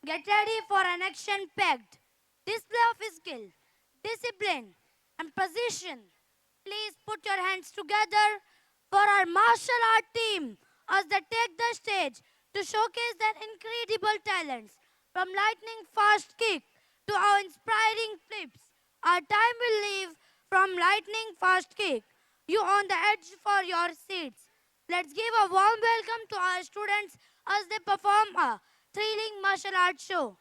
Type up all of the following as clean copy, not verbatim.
Get ready for an action-packed display of skill, discipline, and precision. Please put your hands together for our martial art team as they take the stage to showcase their incredible talents. From lightning fast kick to our inspiring flips, our time will leave from lightning fast kick. You on the edge for your seats. Let's give a warm welcome to our students as they perform a thrilling martial arts show.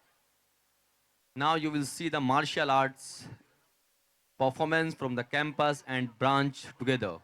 Now you will see the martial arts performance from the campus and branch together.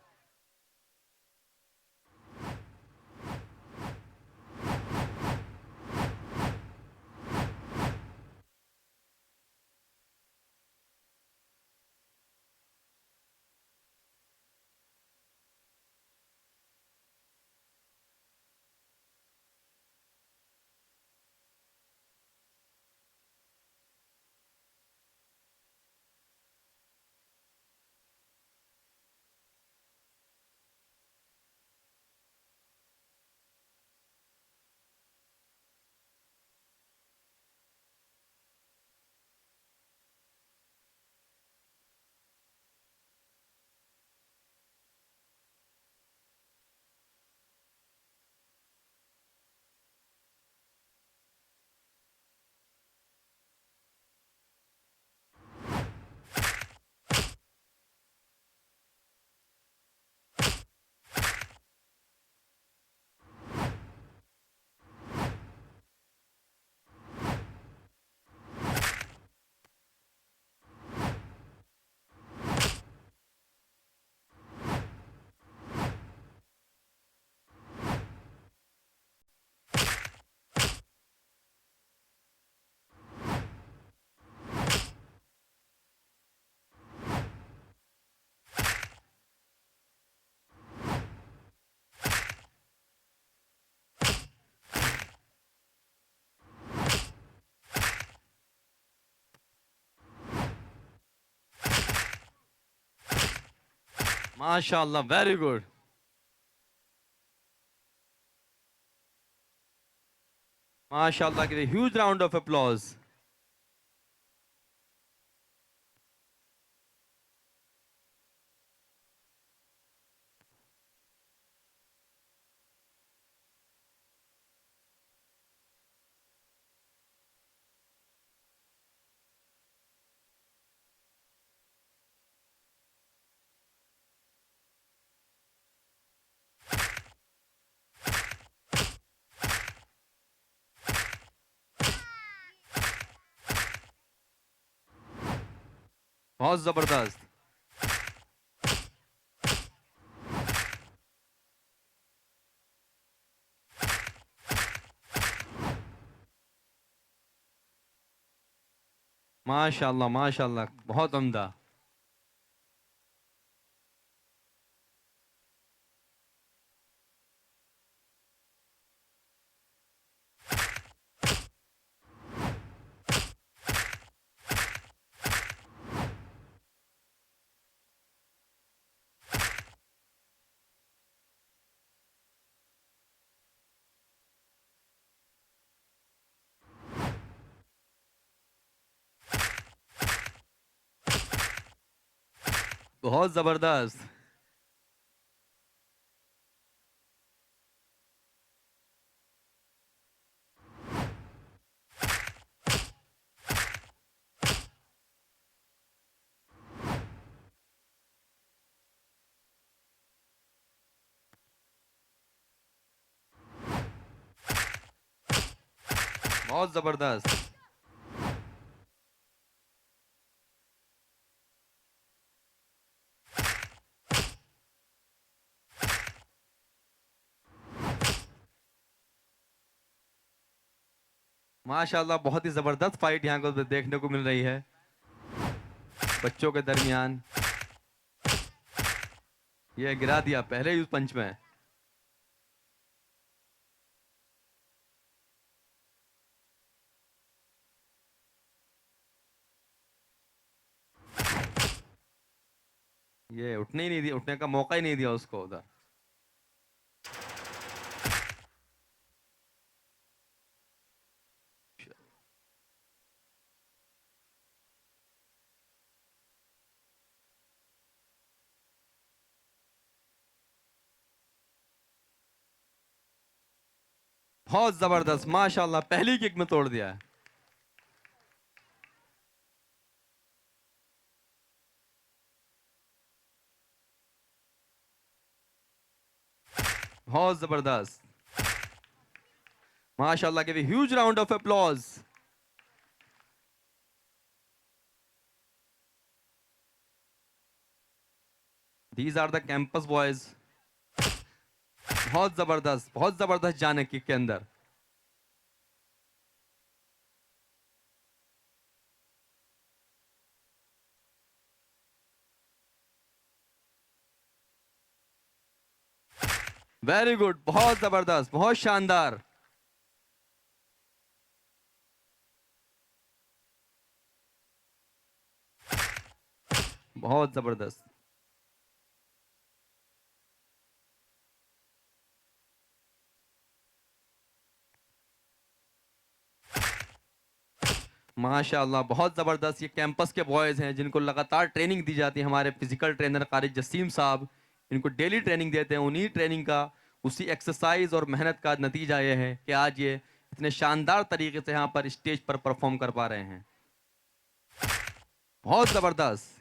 MashaAllah, very good. MashaAllah, give a huge round of applause. बहुत जबरदस्त. MashaAllah, MashaAllah, बहुत उम्दा. बहुत जबरदस्त. बहुत जबरदस्त. माशाल्लाह, बहुत ही जबरदस्त फाइट यहाँ को देखने को मिल रही है बच्चों के दरमियान. ये गिरा दिया पहले ही उस पंच में. ये उठने ही नहीं दिया, उठने का मौका ही नहीं दिया उसको उधर. बहुत जबरदस्त, माशाल्लाह, पहली किक में तोड़ दिया है। बहुत जबरदस्त, माशाल्लाह, give a huge round of applause. These are the campus boys. बहुत जबरदस्त जाने किक के अंदर। वेरी गुड, बहुत जबरदस्त, बहुत शानदार। बहुत जबरदस्त। माशाल्लाह, बहुत ज़बरदस्त। ये कैंपस के बॉयज़ हैं जिनको लगातार ट्रेनिंग दी जाती है। हमारे फिजिकल ट्रेनर कारी जसीम साहब इनको डेली ट्रेनिंग देते हैं। उन्हीं ट्रेनिंग का, उसी एक्सरसाइज और मेहनत का नतीजा ये है कि आज ये इतने शानदार तरीके से यहाँ पर स्टेज पर परफॉर्म कर पा रहे हैं। बहुत ज़बरदस्त।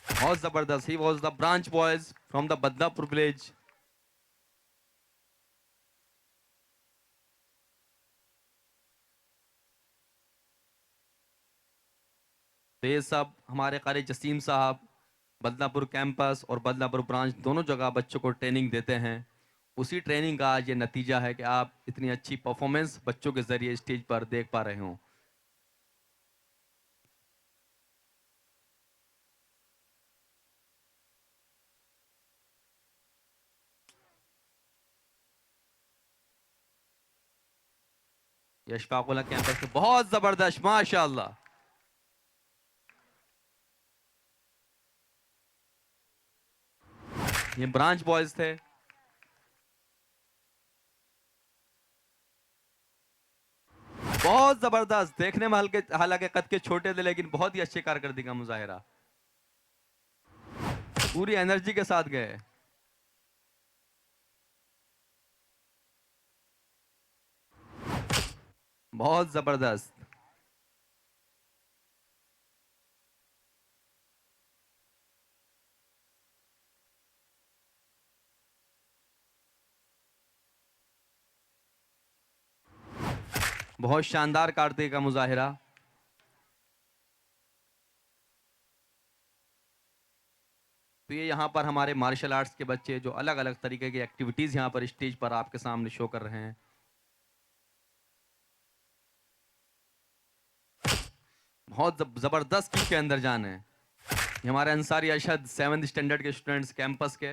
बहुत ज़बरदस्त। He was the branch boys from the Badlapur village. तो ये सब हमारे कारी जसीम साहब बदलापुर कैंपस और बदलापुर ब्रांच दोनों जगह बच्चों को ट्रेनिंग देते हैं। उसी ट्रेनिंग का आज ये नतीजा है कि आप इतनी अच्छी परफॉर्मेंस बच्चों के जरिए स्टेज पर देख पा रहे हो। यशफाकुल्ला कैंपस के बहुत जबरदस्त, माशाल्लाह। ये ब्रांच बॉयज थे। बहुत जबरदस्त, देखने में हल्के हालांकि कद के छोटे थे लेकिन बहुत ही अच्छी कारकर्दगी का मुजाहिरा। पूरी एनर्जी के साथ गए। बहुत जबरदस्त। बहुत शानदार कारकर्दगी का मुजाहिरा। तो ये यहाँ पर हमारे मार्शल आर्ट्स के बच्चे जो अलग अलग तरीके की एक्टिविटीज यहाँ पर स्टेज पर आपके सामने शो कर रहे हैं। बहुत जबरदस्त किक के अंदर जान है। ये हमारे अंसारी अरशद 7th स्टैंडर्ड के स्टूडेंट्स कैंपस के।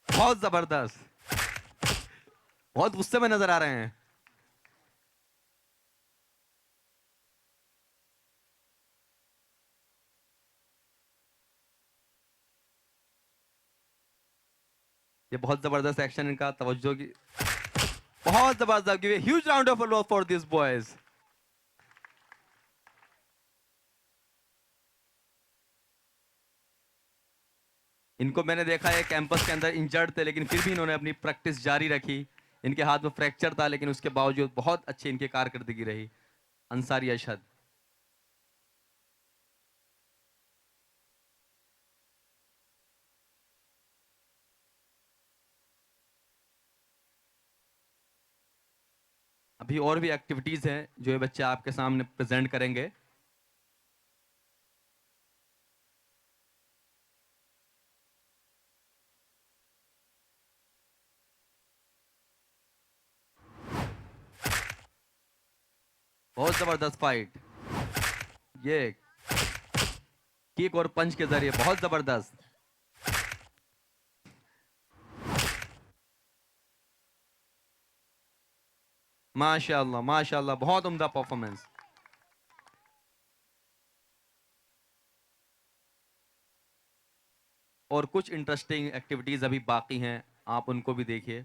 बहुत जबरदस्त, बहुत गुस्से में नजर आ रहे हैं। ये बहुत जबरदस्त एक्शन, इनका तवज्जो की बहुत जबरदस्त। Give a huge round of applause for this boys. इनको मैंने देखा है कैंपस के अंदर इंजर्ड थे लेकिन फिर भी इन्होंने अपनी प्रैक्टिस जारी रखी। इनके हाथ में फ्रैक्चर था लेकिन उसके बावजूद बहुत अच्छी इनकी कारकर्दगी रही। अंसारी अरशद। अभी और भी एक्टिविटीज हैं जो ये बच्चे आपके सामने प्रेजेंट करेंगे। बहुत जबरदस्त फाइट। ये किक और पंच के जरिए बहुत जबरदस्त। माशाल्लाह माशाल्लाह, बहुत उम्दा परफॉर्मेंस। और कुछ इंटरेस्टिंग एक्टिविटीज अभी बाकी हैं, आप उनको भी देखिए।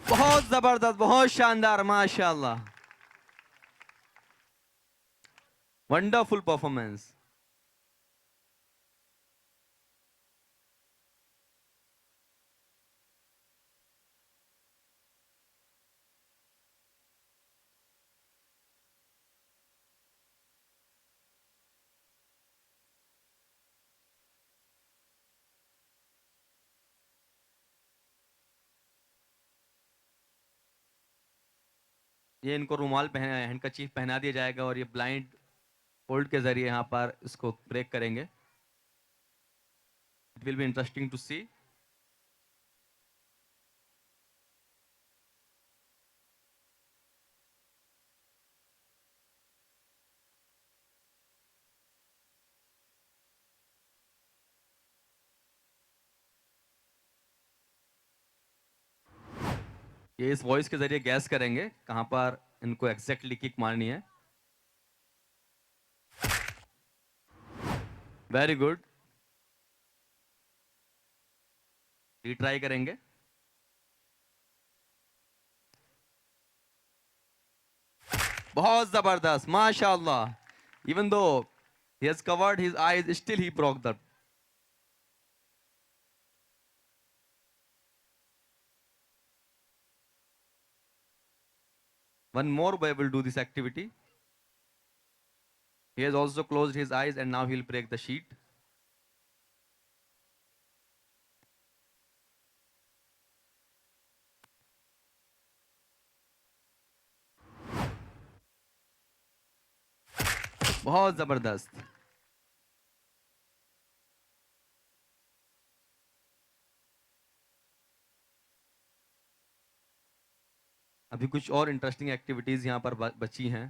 बहुत जबरदस्त, बहुत शानदार, माशाल्लाह, वंडरफुल परफॉर्मेंस। ये इनको रुमाल पहना, हैंडकचीफ पहना दिया जाएगा और ये ब्लाइंड फोल्ड के जरिए यहाँ पर इसको ब्रेक करेंगे। It will be interesting to see. ये इस वॉइस के जरिए गैस करेंगे कहां पर इनको एग्जैक्टली किक मारनी है। वेरी गुड, रिट्राई करेंगे। बहुत जबरदस्त, माशाल्लाह। Even though he has covered his eyes, still he broke the. One more boy will do this activity. He has also closed his eyes and now he'll break the sheet. बहुत जबरदस्त। अभी कुछ और interesting activities यहां पर बची हैं।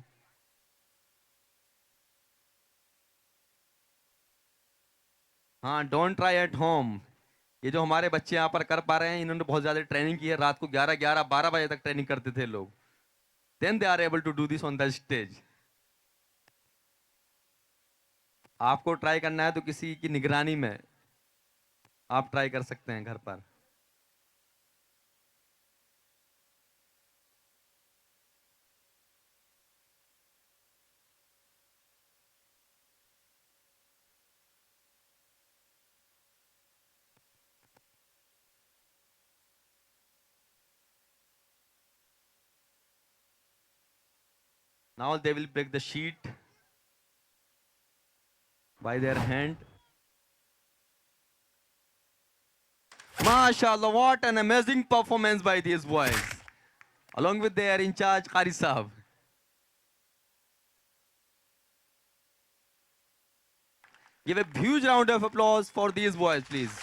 हाँ, डोंट ट्राई एट होम। ये जो हमारे बच्चे यहाँ पर कर पा रहे हैं, इन्होंने बहुत ज्यादा ट्रेनिंग की है। रात को 11-12 बजे तक ट्रेनिंग करते थे लोग। Then they are able to do this on the stage. आपको ट्राई करना है तो किसी की निगरानी में आप ट्राई कर सकते हैं घर पर। Now they will break the sheet by their hand. MashaAllah, what an amazing performance by these boys, along with their in charge Qari Sahab. Give a huge round of applause for these boys, please.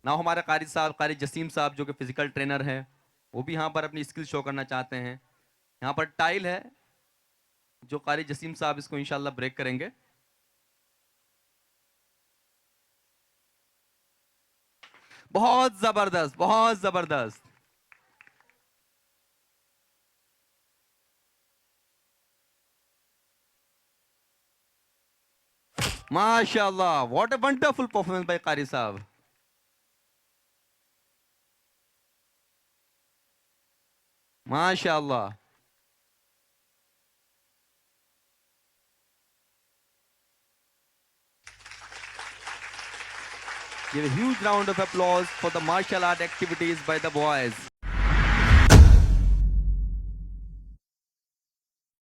Now हमारे कारी साहब, कारी जसीम साहब जो कि physical trainer हैं, वो भी यहाँ पर अपनी स्किल शो करना चाहते हैं। यहाँ पर टाइल है जो कारी जसीम साहब इसको इंशाल्लाह ब्रेक करेंगे। बहुत जबरदस्त, बहुत जबरदस्त। माशाल्लाह, what a wonderful performance by Qari Sahab. माशाल्लाह। Give a huge round of applause for the martial art activities by the boys.